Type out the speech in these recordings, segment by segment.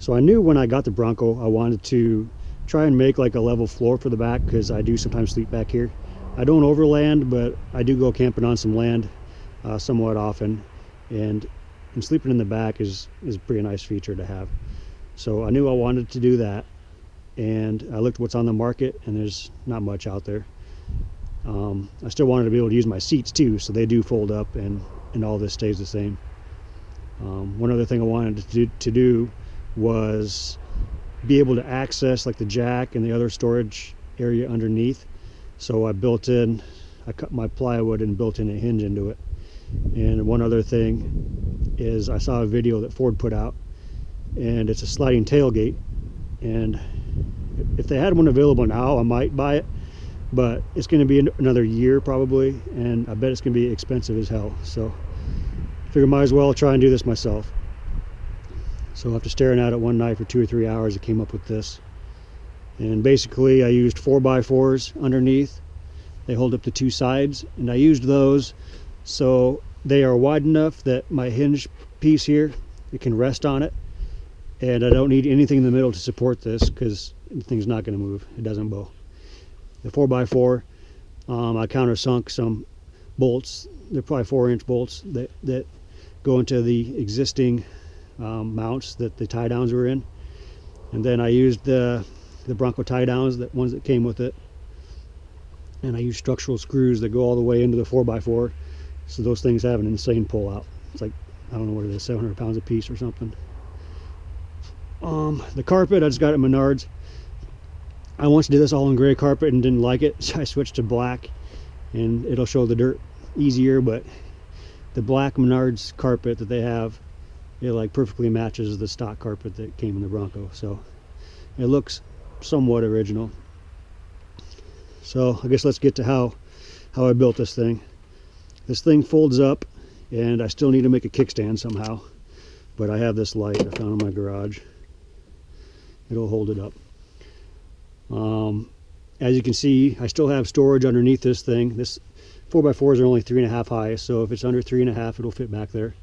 So I knew when I got the Bronco I wanted to try and make like a level floor for the back, because I do sometimes sleep back here. I don't overland, but I do go camping on some land somewhat often, and sleeping in the back is a pretty nice feature to have. So I knew I wanted to do that, and I looked what's on the market, and there's not much out there. I still wanted to be able to use my seats too, so they do fold up, and all this stays the same. One other thing I wanted to do was be able to access like the jack and the other storage area underneath. So I cut my plywood and built in a hinge into it. And one other thing is, I saw a video that Ford put out, and it's a sliding tailgate, and if they had one available now I might buy it, but it's going to be another year probably, and I bet it's going to be expensive as hell. So I figure I might as well try and do this myself. So after staring at it one night for 2 or 3 hours, I came up with this. And basically I used 4x4s underneath. They hold up to 2 sides, and I used those so they are wide enough that my hinge piece here, it can rest on it, and I don't need anything in the middle to support this, because the thing's not going to move. It doesn't bow. The 4x4, I countersunk some bolts. They're probably 4-inch bolts that go into the existing mounts that the tie downs were in, and then I used the Bronco tie downs, the ones that came with it, and I used structural screws that go all the way into the 4x4, so those things have an insane pull out. It's like, I don't know what it is, 700 pounds a piece or something. The carpet I just got at Menards. I once did this all in gray carpet and didn't like it, so I switched to black, and it'll show the dirt easier. But the black Menards carpet that they have, it like perfectly matches the stock carpet that came in the Bronco, so it looks somewhat original. So I guess let's get to how I built this thing. This thing folds up, and I still need to make a kickstand somehow, but I have this light I found in my garage. It'll hold it up. As you can see, I still have storage underneath this thing. This 4x4s are only 3.5 high, so if it's under 3.5, it'll fit back there.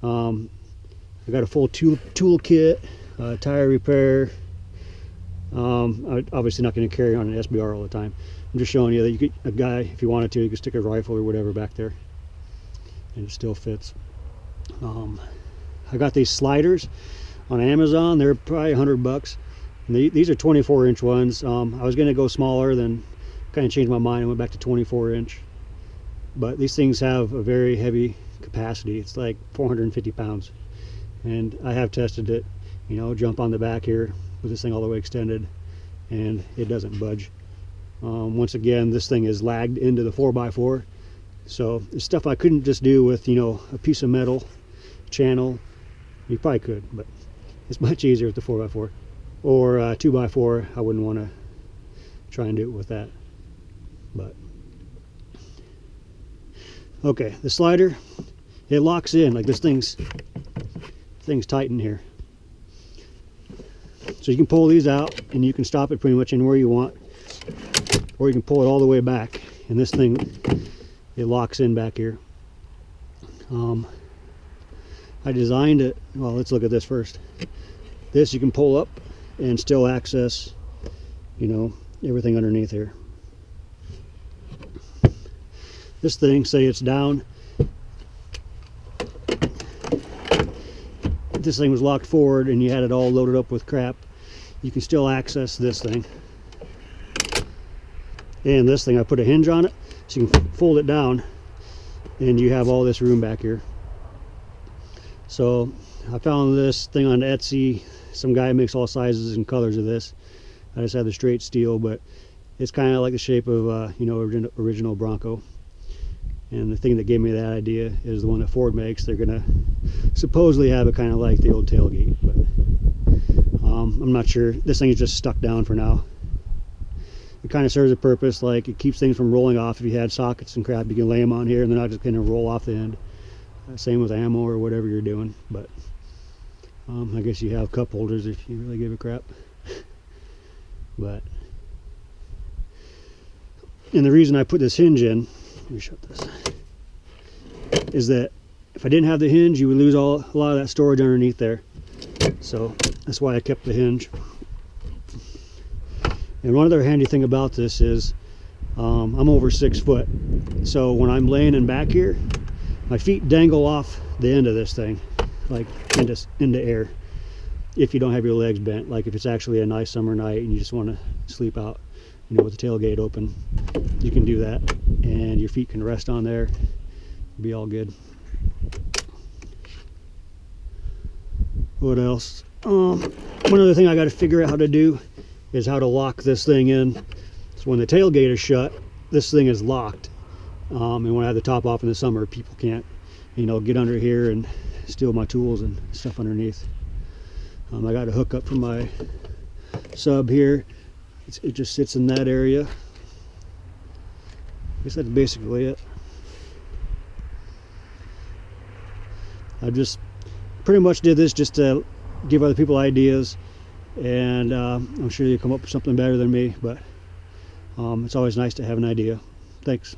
I got a full tool kit, tire repair. I'm obviously not going to carry on an SBR all the time. I'm just showing you that you could, a guy, if you wanted to, you could stick a rifle or whatever back there, and it still fits. I got these sliders on Amazon. They're probably $100. And these are 24-inch ones. I was going to go smaller, then kind of changed my mind and went back to 24-inch. But these things have a very heavy capacity. It's like 450 pounds. And I have tested it, you know, jump on the back here with this thing all the way extended, and it doesn't budge. Once again, this thing is lagged into the 4x4. So it's stuff I couldn't just do with, you know, a piece of metal channel. You probably could, but it's much easier with the 4x4. Or 2x4, I wouldn't want to try and do it with that. But okay, the slider, it locks in. Like this thing's tight in here. So you can pull these out, and you can stop it pretty much anywhere you want, or you can pull it all the way back, and this thing, it locks in back here. I designed it, well, let's look at this first. This you can pull up and still access, you know, everything underneath here. This thing, say it's down, if this thing was locked forward and you had it all loaded up with crap, you can still access this thing. And this thing, I put a hinge on it so you can fold it down, and you have all this room back here. So I found this thing on Etsy. Some guy makes all sizes and colors of this. I just have the straight steel, but it's kind of like the shape of you know, original Bronco. And the thing that gave me that idea is the one that Ford makes. They're gonna supposedly have it kind of like the old tailgate, but I'm not sure. This thing is just stuck down for now. It kind of serves a purpose, like it keeps things from rolling off. If you had sockets and crap, you can lay them on here and they're not just gonna roll off the end. Same with ammo or whatever you're doing, but I guess you have cup holders if you really give a crap. But, and the reason I put this hinge in, let me shut this, is that if I didn't have the hinge, you would lose a lot of that storage underneath there. So that's why I kept the hinge. And one other handy thing about this is I'm over 6 foot. So when I'm laying in back here, my feet dangle off the end of this thing, like into air. If you don't have your legs bent, like if it's actually a nice summer night and you just want to sleep out, you know, with the tailgate open, you can do that, and your feet can rest on there, be all good. What else? One other thing I got to figure out how to do is how to lock this thing in. So when the tailgate is shut, this thing is locked. And when I have the top off in the summer, people can't, you know, get under here and steal my tools and stuff underneath. I got a hook up from my sub here. It just sits in that area. I guess that's basically it. I just pretty much did this just to give other people ideas, and I'm sure you come up with something better than me, but it's always nice to have an idea. Thanks.